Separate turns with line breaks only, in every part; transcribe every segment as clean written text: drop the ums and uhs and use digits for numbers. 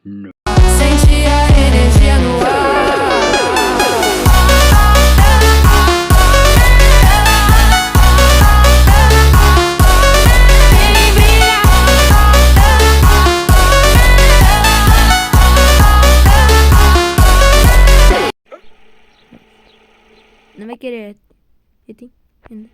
No.
Sente a energia no ar. Quem brilha.
Não vai querer. Etim. Ainda.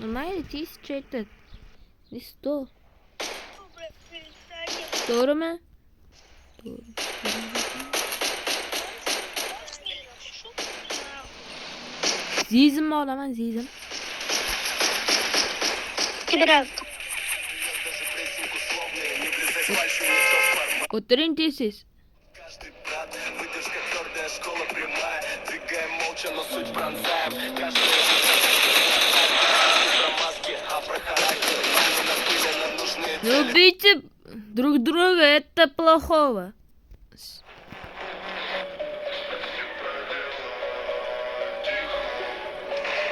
Normal cheese çekti. Listo. Doğru mu? Doğru. Zizim mi o lan zizim? Oturun siz. Любите друг друга, это плохого.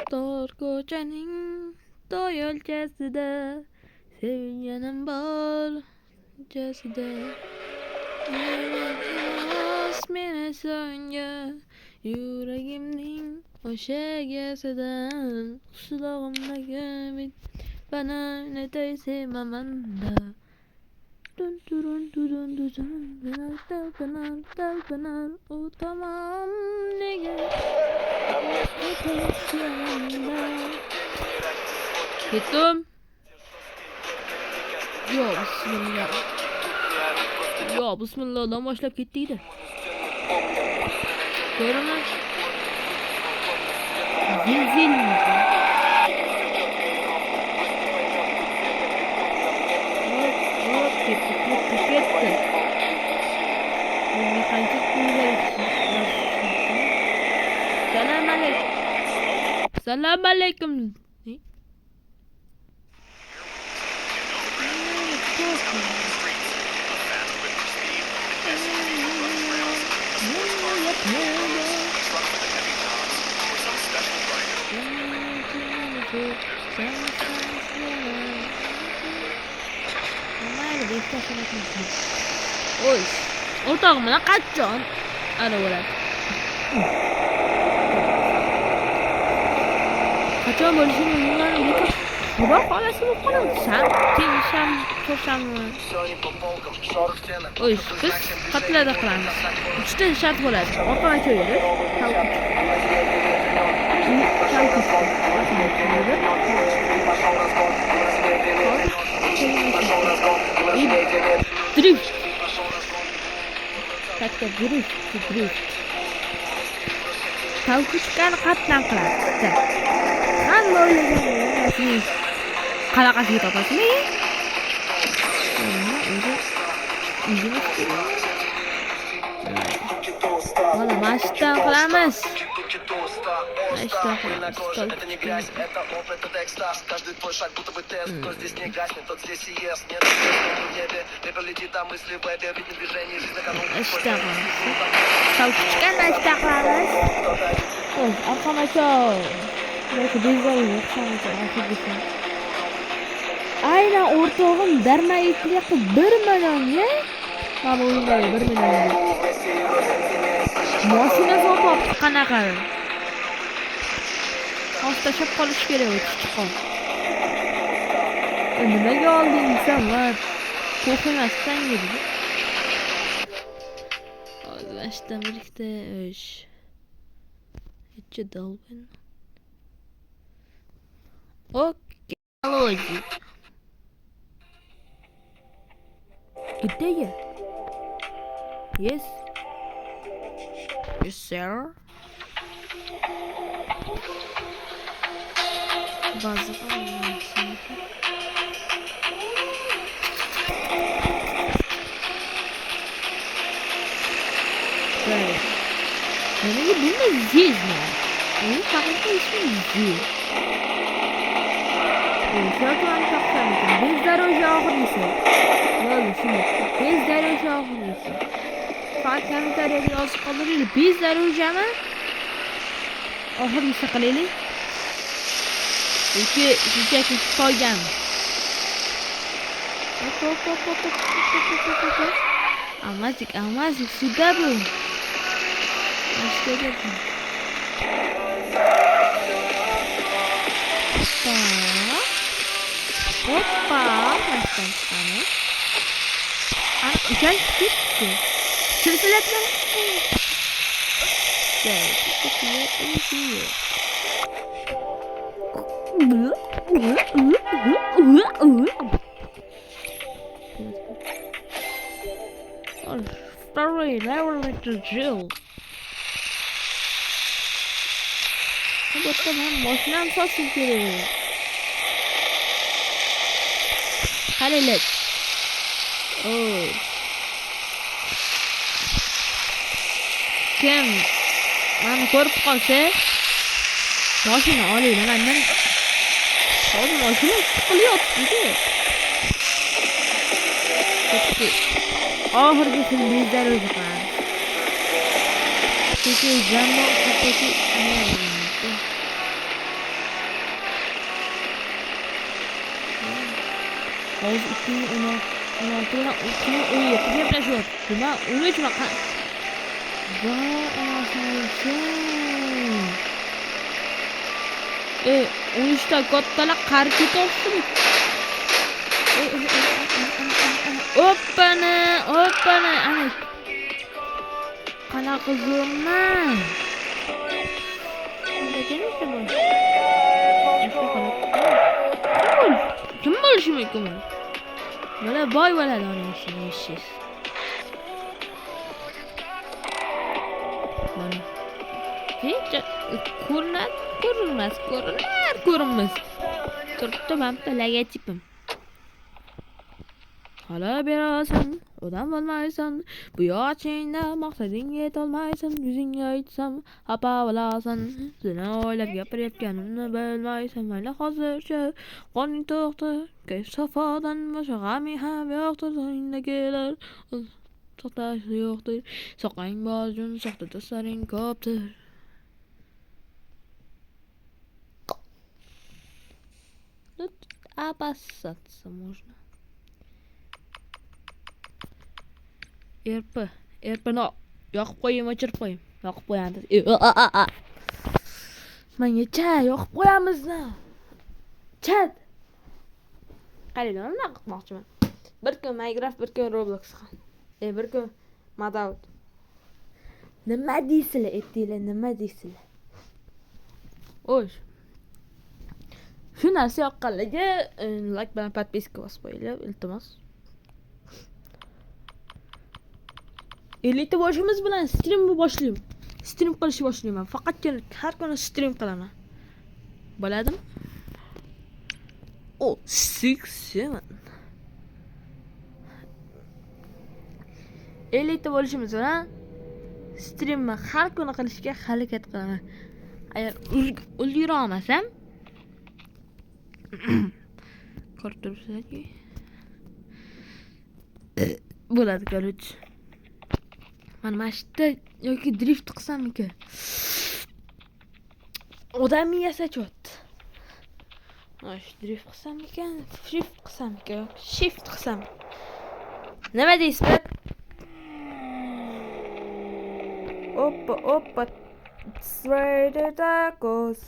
Tor ko'chaning to'yolchasida sevganim bor jasida. Meni so'nga yuragimning o'sha egasidan qishlog'imdagi bana ne sevmamanda. Dun durun durun durun dalganar o tamam nega Gittim. Yo bismillah. Yo bismillah'dan başlayıp gittiydi. Görün lan. Zil. Gitti. Mekanik güzel. Selamünaleyküm. Ne? Oy, ortağımla kaçacaksın. Ana olarak. Kaçacaksın böyle şimdi bunların bir kaç. Bak hala şimdi falan sen toşam. Oy, biz katlarda kılamiz. 3 ta shart bo'ladi. Orqaga ko'yadi. Drift. Katta drift. Tavkuchkani qatdan qiladi. Hamma o'ylagan qalaqasiga topasizmi? Mana mashqdan qilamiz. Aynen ortağım dermayetli yakın 1 milyon ya. Ama oyundayı 1 milyon. Masina so'tib qanaqa? Haftalashib qolish kerak chiqqan. Nimaga olding senlar? Qo'rqmasdan yedi. Alvashdan birlikda ish. Hech dolbin. Okey. Logic. Gideye. Yes. Yes, sir. Bazı böyle. Benim bilmem Ziz mi? Benim farklı ismim Ziz. Şarkı ben çok sevdim. Biz dərəcə ağırlısı. Böyle şimdi. Biz dərəcə ağırlısı. fan kommentariyaga yozib qoldiringlar. Bizlar o'jami oxirgisi qilaylik. Yoki shunchaki qolgan. Almazik, sudda bu. Hoppa, baştan çıkalım. Uçak gitti. Sırtlatma. Story level drill. Tamam, boşuna fasıl geliyor. Hadi oh. Kim beni ko'rib qolsa mashina olaylar mendan. Hozir mashina chiqilyapti. Oxirgisi bizlar o'zimiz. Chunki jamoat hattoki hozir 2016 bilan 2017 gaplashyapti. Nima 13 baqa. Va onasan. 13 ta kattalar qari ketibdi. Hoppana. Ana. Qanaqa zo'rman. Kim bo'lishi mumkin? Mana boy bo'ladi onasi eshish. Mana. Hech ko'rinmas. Turibdi mamta logotipim. Hala berasan, odam bo'lmaysan. Bu yoshingda maqsadingga yetolmaysan. Yuzingga aytsam, xafa bo'lasan. Seni o'ylab gapirayotganimni bilmaysan. Mayli hozircha qoning to'xta. Kayf safodan boshqa g'aming ham yo'qdir. So'ngdagilar to'xtashi yo'qdir. Soqang bor jun, soxta do'stlaring ko'pdir. Тут обоссаться можно. Erpini yoqib qo'yim, o'chirib qo'yim. Yoqib qo'yamiz. Menga chat yoqib qo'yamiz-da. Chat. Qaranglar, nima qilmoqchiman? Bir kun Minecraft, bir kun Roblox qil. Bir kun Madout. Nima deysizlar? Aytinglar, nima deysizlar? O'sh. Shu narsa yoqqanlarga like bilan podpiska bosib qo'yinglar, iltimos. Elita boshimiz bilan streamni boshlayman. Stream qilishni boshlayman. Faqatgina har kuni stream qilaman. Bo'ladimi? 6-7. Elita bo'lishimiz bilan streamni har kuni qilishga harakat qilaman. Agar ulgura olmasam ko'rib turibsizlarki bo'ladi, ko'rich. Mana shunda yoki drift qilsam-ku. Odam yasachyapti. Mana drift qilsam-ku, shift qilsam-ku, shift qilsam. Nima deysiz? Oppa. Straight it goes.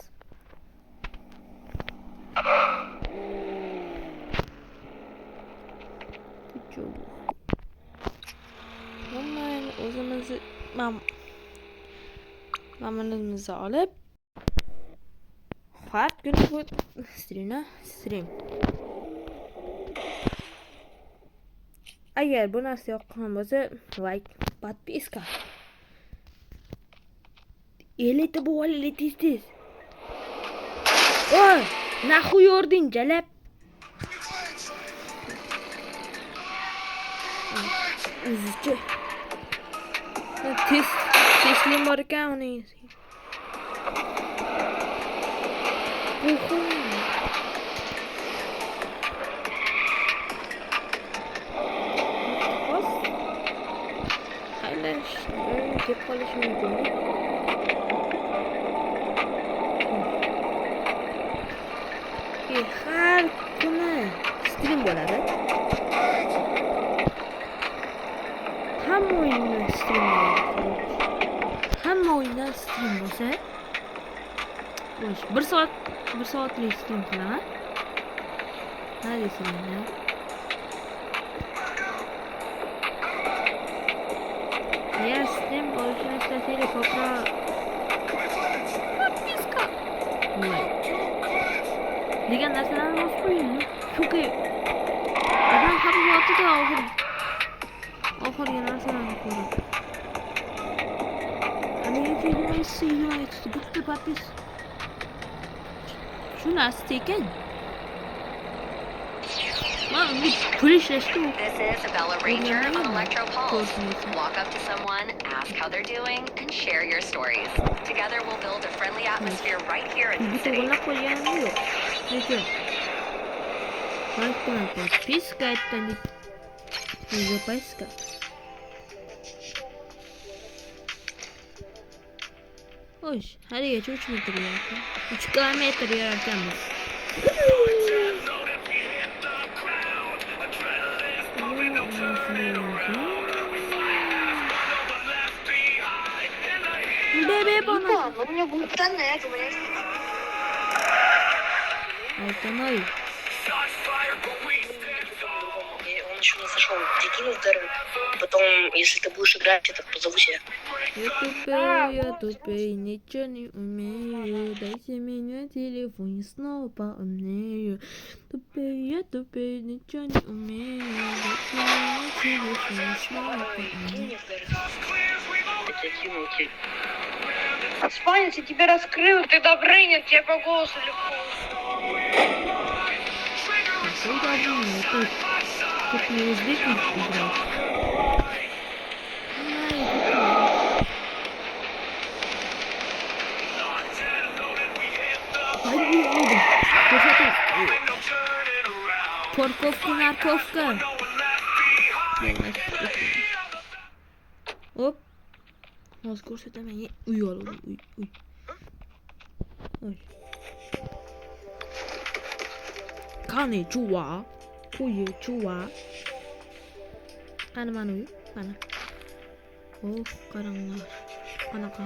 O'zimizni mamanimizni olib har kuni bu stream. Agar bu narsa yoqqan bo'lsa, like, podpiska. Elita bu tez. Oy, naxu yording jalab. O'zicha Teslim bor ekan uning. kelib qolishi mumkin. Har kuni stream bo'ladi. Hamma o'yindan stream bo'ladi. Hamma o'yindan stream bo'lsa, bir soatlik stream qilaman. Ha deysizlar. Agar stream bo'lishini istasangiz ko'proq podpiska degan narsalarni bosib qo'ying. Chunki odam har vaqtida oxirgi narsalarni ko'radi. Animatsiya bitta podpis shu narsa ekan.
This is Bella Ranger on Electro Pulse. Walk up to someone, ask how they're doing, and share your stories. Together we'll build a friendly atmosphere right here in the city.
Подписка это не записка. Ой, hadi geç 3 metre ya. 3 kilometre yaratacağız. Bebe bana.
Ну, мне будет странно, говорить.
Это мой.
И он еще не зашел. Дикину вторым. Потом, если ты будешь играть, это позову себя.
Я тупее, ничего не умею. Дайте меня телефон, снова поумнею. Тупее, ничего не умею. Дайте меня телефон, снова
Кинь
поумнею.
мне вторым. Я тебя кинул, кинь.
Спанец, я тебя раскрыл, ты Добрынин, тебе по голосу легко.
Какой давно, тут не узбеков играть. Парковка, нарковка. Оп. Mozgur setaman. Uy olalım. Uy. Oy. Qani chuva. Uy chuva. Qani mana uy. Mana. Of, qaranglar. Qanaqa.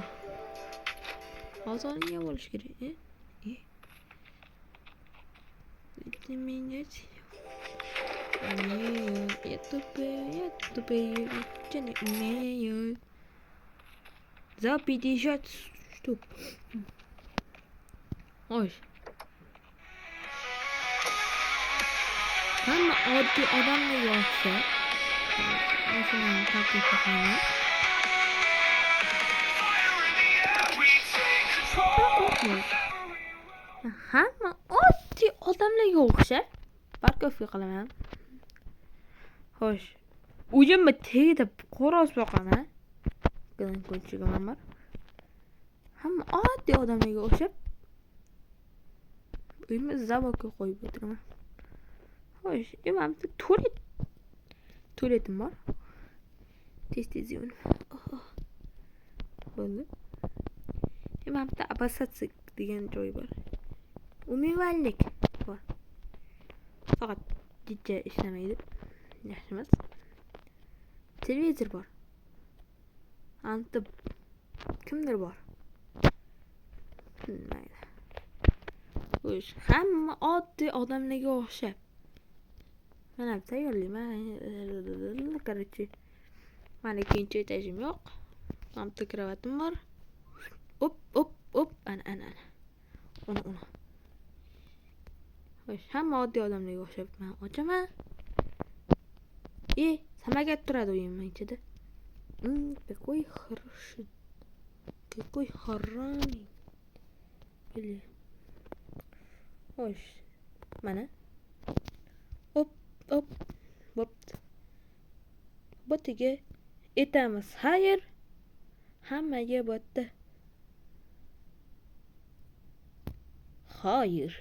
Hozirga bo'lish kerak. Bitti меня. Я тупее, ничего не умею. За 50 штук. Ой. Hamma oddiy odamga yo'qsa, masalan, taklifini hamma oddiy odamlarga o'xshab parkovka qilaman. Xo'sh, uyimni tagida qo'roz boqaman. Bilan ko'chigaman bor. Hamma oddiy odamlarga o'xshab uyimni zavodga qo'yib o'tiraman. Xo'sh, imamda tualetim bor. Tez yuvin. Bo'ldi. Imamda обоссаться degan joy bor. Umumiylik bor. Faqat DJ ishlamaydi. Yaxshi emas. Televizor bor. Antib kimdir bor. Mayli. Xo'sh, hamma oddiy odamlarga o'xshab. Mana tayyorlayman. Короче, mana ikkinchi etajim yo'q. Bitta kravatim bor. Op, ana. Uni. Xo'sh, hamma oddiy odamlarga o'xshab men ochaman. Samolyot turadi uyimning ichida. Какой хороший. Какой хороший. Блин. Xo'sh, mana. Op. Bo'pti. Botiga etamiz. Xayr. Hammaga bo'tdi. Xayr.